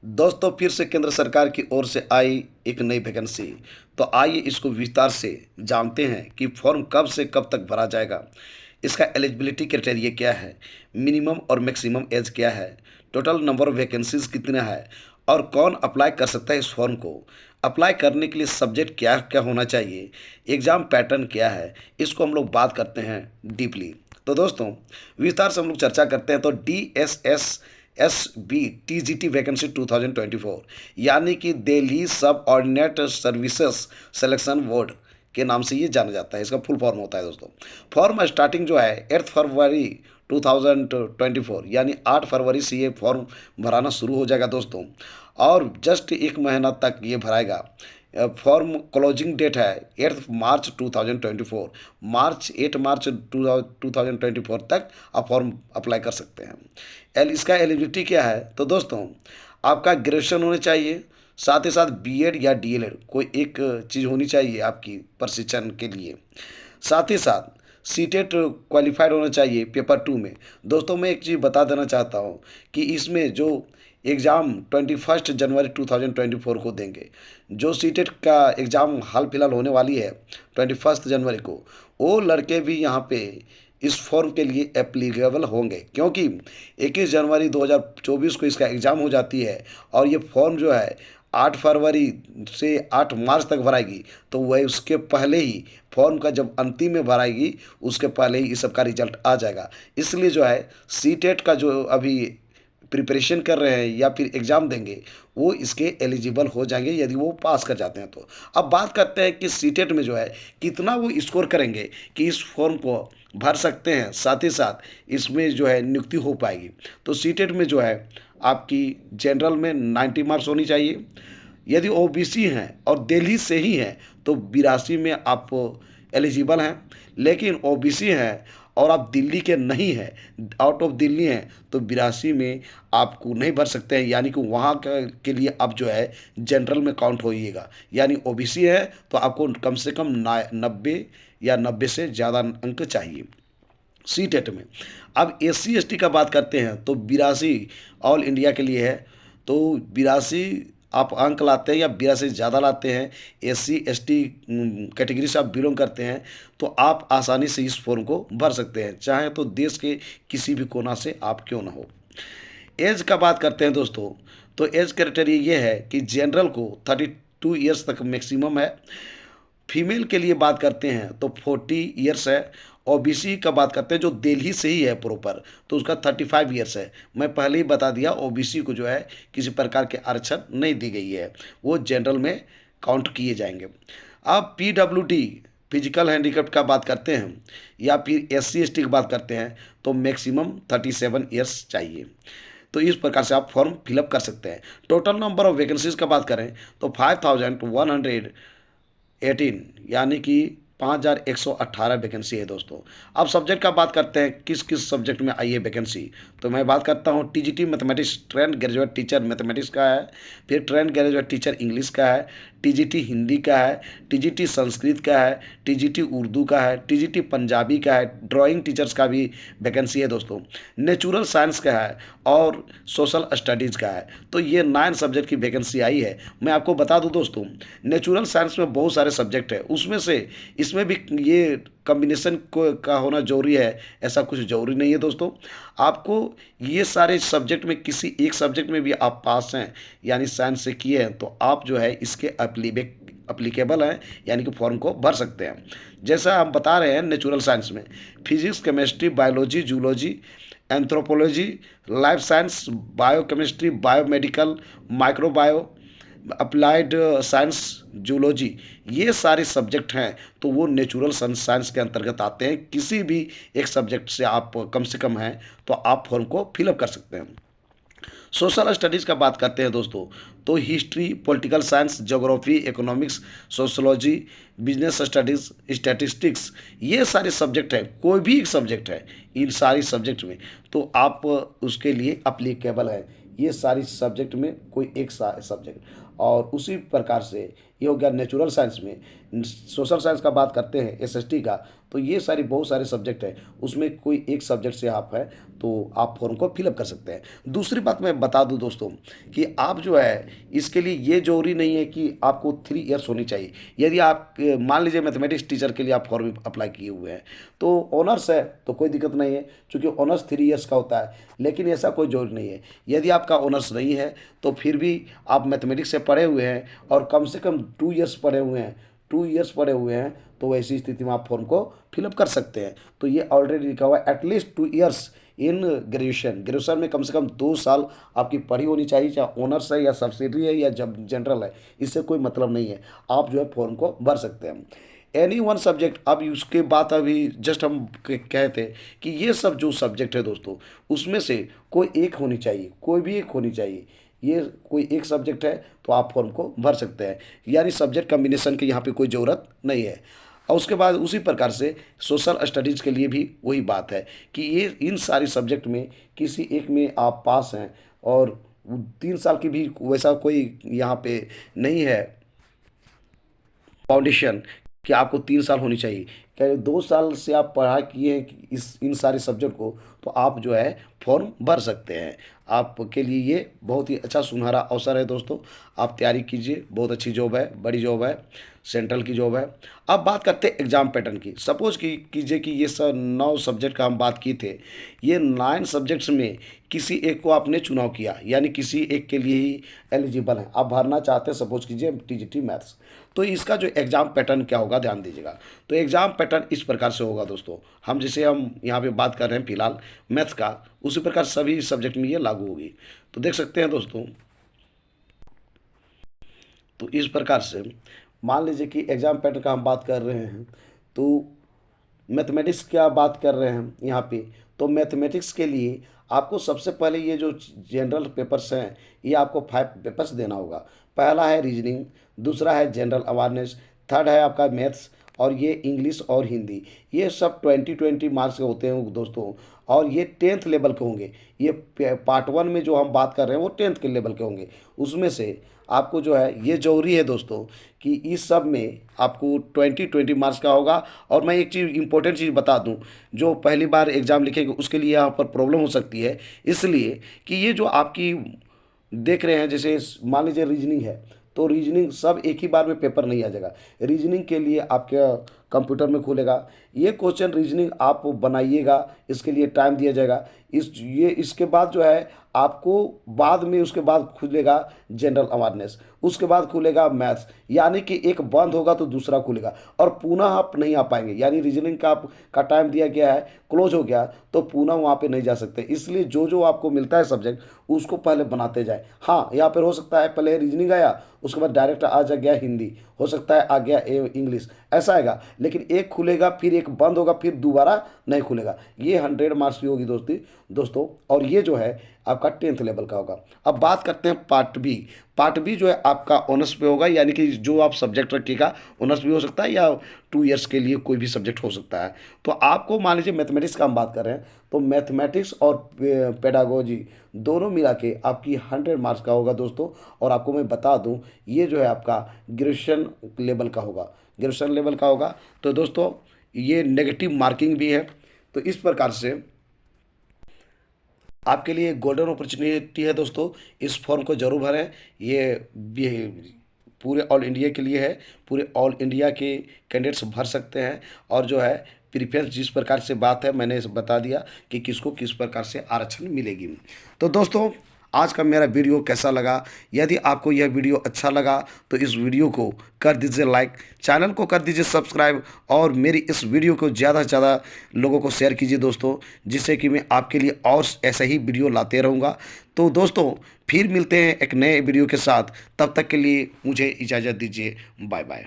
दोस्तों फिर से केंद्र सरकार की ओर से आई एक नई वैकेंसी। तो आइए इसको विस्तार से जानते हैं कि फॉर्म कब से कब तक भरा जाएगा, इसका एलिजिबिलिटी क्राइटेरिया क्या है, मिनिमम और मैक्सिमम एज क्या है, टोटल नंबर ऑफ वैकेंसीज कितना है और कौन अप्लाई कर सकता है इस फॉर्म को। अप्लाई करने के लिए सब्जेक्ट क्या क्या होना चाहिए, एग्ज़ाम पैटर्न क्या है, इसको हम लोग बात करते हैं डीपली। तो दोस्तों विस्तार से हम लोग चर्चा करते हैं। तो DSSSB TGT वैकेंसी 2024 यानी कि दिल्ली सब ऑर्डिनेट सर्विसेज सिलेक्शन बोर्ड के नाम से ये जाना जाता है। इसका फुल फॉर्म होता है दोस्तों। फॉर्म स्टार्टिंग जो है 8 फरवरी 2024 यानी 8 फरवरी से ये फॉर्म भराना शुरू हो जाएगा दोस्तों, और जस्ट एक महीना तक ये भराएगा। फॉर्म क्लोजिंग डेट है 8 मार्च 2024, 8 मार्च 2024 तक आप फॉर्म अप्लाई कर सकते हैं। इसका एलिजिबिलिटी क्या है, तो दोस्तों आपका ग्रेजुएशन होना चाहिए, साथ ही साथ बीएड या डीएलएड कोई एक चीज़ होनी चाहिए आपकी प्रशिक्षण के लिए। साथ ही साथ सीटेट क्वालिफाइड होना चाहिए पेपर 2 में। दोस्तों मैं एक चीज़ बता देना चाहता हूँ कि इसमें जो एग्ज़ाम 21 जनवरी 2024 को देंगे, जो सीटेट का एग्ज़ाम हाल फिलहाल होने वाली है 21 जनवरी को, वो लड़के भी यहाँ पे इस फॉर्म के लिए एप्लीकेबल होंगे, क्योंकि 21 जनवरी 2024 को इसका एग्ज़ाम हो जाती है और ये फॉर्म जो है 8 फरवरी से 8 मार्च तक भराएगी। तो वह उसके पहले ही फॉर्म का जब अंतिम में भराएगी उसके पहले ही इस सब का रिजल्ट आ जाएगा। इसलिए जो है सीटेट का जो अभी प्रिपरेशन कर रहे हैं या फिर एग्ज़ाम देंगे वो इसके एलिजिबल हो जाएंगे यदि वो पास कर जाते हैं। तो अब बात करते हैं कि सीटेट में जो है कितना वो स्कोर करेंगे कि इस फॉर्म को भर सकते हैं, साथ ही साथ इसमें जो है नियुक्ति हो पाएगी। तो सीटेट में जो है आपकी जनरल में 90 मार्क्स होनी चाहिए। यदि ओबीसी हैं और दिल्ली से ही हैं तो 82 में आप एलिजिबल हैं। लेकिन ओबीसी हैं और आप दिल्ली के नहीं हैं, आउट ऑफ दिल्ली हैं, तो 82 में आपको नहीं भर सकते हैं, यानी कि वहाँ के लिए आप जो है जनरल में काउंट होइएगा। यानी ओबीसी है तो आपको कम से कम 90 या 90 से ज़्यादा अंक चाहिए सी टेट में। अब एससी एसटी का बात करते हैं तो 82 ऑल इंडिया के लिए है। तो 82 आप अंक लाते हैं या 82 से ज़्यादा लाते हैं, एससी एसटी कैटेगरी से आप बिलोंग करते हैं, तो आप आसानी से इस फॉर्म को भर सकते हैं, चाहे तो देश के किसी भी कोना से आप क्यों ना हो। एज का बात करते हैं दोस्तों, तो एज क्राइटेरिया ये है कि जनरल को 32 ईयर्स तक मैक्सिमम है। फीमेल के लिए बात करते हैं तो 40 ईयर्स है। ओबीसी का बात करते हैं जो दिल्ली से ही है प्रॉपर, तो उसका 35 ईयर्स है। मैं पहले ही बता दिया ओबीसी को जो है किसी प्रकार के आरक्षण नहीं दी गई है, वो जनरल में काउंट किए जाएंगे। अब पीडब्ल्यूडी फिजिकल हैंडीकैप का बात करते हैं या फिर एससी एसटी की बात करते हैं तो मैक्सिमम 37 ईयर्स चाहिए। तो इस प्रकार से आप फॉर्म फिलअप कर सकते हैं। टोटल नंबर ऑफ वैकेंसीज का बात करें तो 5118 यानी कि 5118 वैकेंसी है दोस्तों। अब सब्जेक्ट का बात करते हैं किस किस सब्जेक्ट में आई है वैकेंसी। तो मैं बात करता हूँ TGT mathematics trained graduate teacher mathematics का है, फिर ट्रेंड ग्रेजुएट टीचर इंग्लिश का है, टीजीटी हिंदी का है, टीजीटी संस्कृत का है, टीजीटी उर्दू का है, टीजीटी पंजाबी का है, ड्राइंग टीचर्स का भी वैकेंसी है दोस्तों, नेचुरल साइंस का है और सोशल स्टडीज़ का है। तो ये 9 सब्जेक्ट की वैकेंसी आई है। मैं आपको बता दूं दोस्तों, नेचुरल साइंस में बहुत सारे सब्जेक्ट है, उसमें से इसमें भी ये कम्बिनेशन को का होना जरूरी है, ऐसा कुछ जरूरी नहीं है दोस्तों। आपको ये सारे सब्जेक्ट में किसी एक सब्जेक्ट में भी आप पास हैं यानी साइंस से किए हैं तो आप जो है इसके अप्लीकेबल हैं, यानी कि फॉर्म को भर सकते हैं। जैसा हम बता रहे हैं नेचुरल साइंस में physics chemistry biology zoology anthropology life science biochemistry biomedical microbio applied science zoology, ये सारे सब्जेक्ट हैं तो वो नेचुरल साइंस के अंतर्गत आते हैं। किसी भी एक सब्जेक्ट से आप कम से कम हैं तो आप फॉर्म को फिलअप कर सकते हैं। सोशल स्टडीज़ का बात करते हैं दोस्तों, तो history political science geography economics sociology business studies statistics, ये सारे सब्जेक्ट हैं, कोई भी एक सब्जेक्ट है इन सारी सब्जेक्ट में तो आप उसके लिए अप्लीकेबल है, ये सारी सब्जेक्ट में कोई एक सब्जेक्ट। और उसी प्रकार से ये हो गया नेचुरल साइंस में। सोशल साइंस का बात करते हैं एसएसटी का, तो ये सारी बहुत सारे सब्जेक्ट हैं, उसमें कोई एक सब्जेक्ट से आप है तो आप फॉर्म को फिलअप कर सकते हैं। दूसरी बात मैं बता दूं दोस्तों कि आप जो है इसके लिए ये जरूरी नहीं है कि आपको 3 ईयर्स होनी चाहिए। यदि आप मान लीजिए मैथमेटिक्स टीचर के लिए आप फॉर्म अप्लाई किए हुए हैं तो ऑनर्स है तो कोई दिक्कत नहीं है, क्योंकि ऑनर्स 3 ईयर्स का होता है। लेकिन ऐसा कोई जरूरी नहीं है, यदि आपका ऑनर्स नहीं है तो फिर भी आप मैथमेटिक्स से पढ़े हुए हैं और कम से कम 2 ईयर्स पढ़े हुए हैं, 2 ईयर्स पढ़े हुए हैं, तो ऐसी स्थिति में आप फॉर्म को फिलअप कर सकते हैं। तो ये ऑलरेडी लिखा हुआ है एटलीस्ट 2 ईयर्स इन ग्रेजुएशन में कम से कम 2 साल आपकी पढ़ी होनी चाहिए, चाहे ऑनर्स है या सब्सिडरी है या जब जनरल है, इससे कोई मतलब नहीं है, आप जो है फॉर्म को भर सकते हैं। Any one subject. अब उसके बाद अभी जस्ट हम कहते हैं कि ये सब जो सब्जेक्ट है दोस्तों उसमें से कोई एक होनी चाहिए, कोई भी एक होनी चाहिए। ये कोई एक सब्जेक्ट है तो आप फॉर्म को भर सकते हैं, यानी सब्जेक्ट कम्बिनेशन की यहाँ पे कोई ज़रूरत नहीं है। और उसके बाद उसी प्रकार से सोशल स्टडीज़ के लिए भी वही बात है कि ये इन सारी सब्जेक्ट में किसी एक में आप पास हैं और 3 साल की भी वैसा कोई यहाँ पे नहीं है फाउंडेशन कि आपको 3 साल होनी चाहिए। क्या 2 साल से आप पढ़ाई किए हैं इस इन सारे सब्जेक्ट को, तो आप जो है फॉर्म भर सकते हैं। आपके लिए ये बहुत ही अच्छा सुनहरा अवसर है दोस्तों, आप तैयारी कीजिए, बहुत अच्छी जॉब है, बड़ी जॉब है, सेंट्रल की जॉब है। अब बात करते हैं एग्ज़ाम पैटर्न की। सपोज कीजिए कि ये सब 9 सब्जेक्ट का हम बात किए थे, ये 9 सब्जेक्ट्स में किसी एक को आपने चुनाव किया, यानी किसी एक के लिए ही एलिजिबल हैं, आप भरना चाहते हैं, सपोज कीजिए टीजीटी मैथ्स। तो इसका जो एग्ज़ाम पैटर्न क्या होगा ध्यान दीजिएगा। तो एग्ज़ाम पैटर्न इस प्रकार से होगा दोस्तों, हम यहाँ पे बात कर रहे हैं फिलहाल मैथ्स का, उसी प्रकार सभी सब्जेक्ट में ये लागू होगी। तो देख सकते हैं दोस्तों, तो इस प्रकार से मान लीजिए कि एग्ज़ाम पैटर्न का हम बात कर रहे हैं, तो मैथमेटिक्स क्या बात कर रहे हैं यहाँ पे। तो मैथमेटिक्स के लिए आपको सबसे पहले ये जो जनरल पेपर्स हैं ये आपको 5 पेपर्स देना होगा। पहला है रीजनिंग, दूसरा है जनरल अवेयरनेस, थर्ड है आपका मैथ्स, और ये इंग्लिश और हिंदी। ये सब 20-20 मार्क्स के होते हैं दोस्तों, और ये 10th लेवल के होंगे। ये पार्ट 1 में जो हम बात कर रहे हैं वो 10th के लेवल के होंगे। उसमें से आपको जो है ये जरूरी है दोस्तों कि इस सब में आपको 20-20 मार्क्स का होगा। और मैं एक चीज़ इंपॉर्टेंट चीज़ बता दूं, जो पहली बार एग्ज़ाम लिखेंगे उसके लिए यहाँ पर प्रॉब्लम हो सकती है, इसलिए कि ये जो आपकी देख रहे हैं, जैसे मान लीजिए रीजनिंग है, तो रीजनिंग सब एक ही बार में पेपर नहीं आ जाएगा। रीजनिंग के लिए आपके कंप्यूटर में खुलेगा, ये क्वेश्चन रीजनिंग आप बनाइएगा, इसके लिए टाइम दिया जाएगा। इसके बाद जो है आपको बाद में उसके बाद खुलेगा जनरल अवेयरनेस, उसके बाद खुलेगा मैथ्स, यानी कि एक बंद होगा तो दूसरा खुलेगा, और पुनः आप नहीं आ पाएंगे। यानी रीजनिंग का टाइम दिया गया है, क्लोज हो गया, तो पुनः वहाँ पे नहीं जा सकते। इसलिए जो जो आपको मिलता है सब्जेक्ट उसको पहले बनाते जाए। हाँ, यहाँ पर हो सकता है पहले रीजनिंग आया, उसके बाद डायरेक्ट आ जा गया हिंदी, हो सकता है आ गया इंग्लिश, ऐसा आएगा। लेकिन एक खुलेगा फिर एक बंद होगा फिर दोबारा नहीं खुलेगा। ये 100 मार्क्स की होगी दोस्तों, और ये जो है आपका 10th लेवल का होगा। अब बात करते हैं पार्ट बी। पार्ट बी जो है आपका ऑनर्स पे होगा, यानी कि जो आप सब्जेक्ट रखिएगा, ऑनर्स भी हो सकता है या 2 ईयर्स के लिए कोई भी सब्जेक्ट हो सकता है। तो आपको मान लीजिए मैथमेटिक्स का हम बात कर रहे हैं, तो मैथमेटिक्स और पेडागोजी दोनों मिला के आपकी 100 मार्क्स का होगा दोस्तों। और आपको मैं बता दूं ये जो है आपका ग्रेजुएशन लेवल का होगा, ग्रेजुएशन लेवल का होगा। तो दोस्तों ये नेगेटिव मार्किंग भी है। तो इस प्रकार से आपके लिए गोल्डन अपॉर्चुनिटी है दोस्तों, इस फॉर्म को जरूर भरें। ये पूरे ऑल इंडिया के लिए है, पूरे ऑल इंडिया के कैंडिडेट्स भर सकते हैं। और जो है प्रीफरेंस जिस प्रकार से बात है मैंने बता दिया कि किसको किस प्रकार से आरक्षण मिलेगी। तो दोस्तों आज का मेरा वीडियो कैसा लगा? यदि आपको यह वीडियो अच्छा लगा तो इस वीडियो को कर दीजिए लाइक, चैनल को कर दीजिए सब्सक्राइब, और मेरी इस वीडियो को ज़्यादा से ज़्यादा लोगों को शेयर कीजिए दोस्तों, जिससे कि मैं आपके लिए और ऐसा ही वीडियो लाते रहूँगा। तो दोस्तों फिर मिलते हैं एक नए वीडियो के साथ, तब तक के लिए मुझे इजाज़त दीजिए, बाय बाय।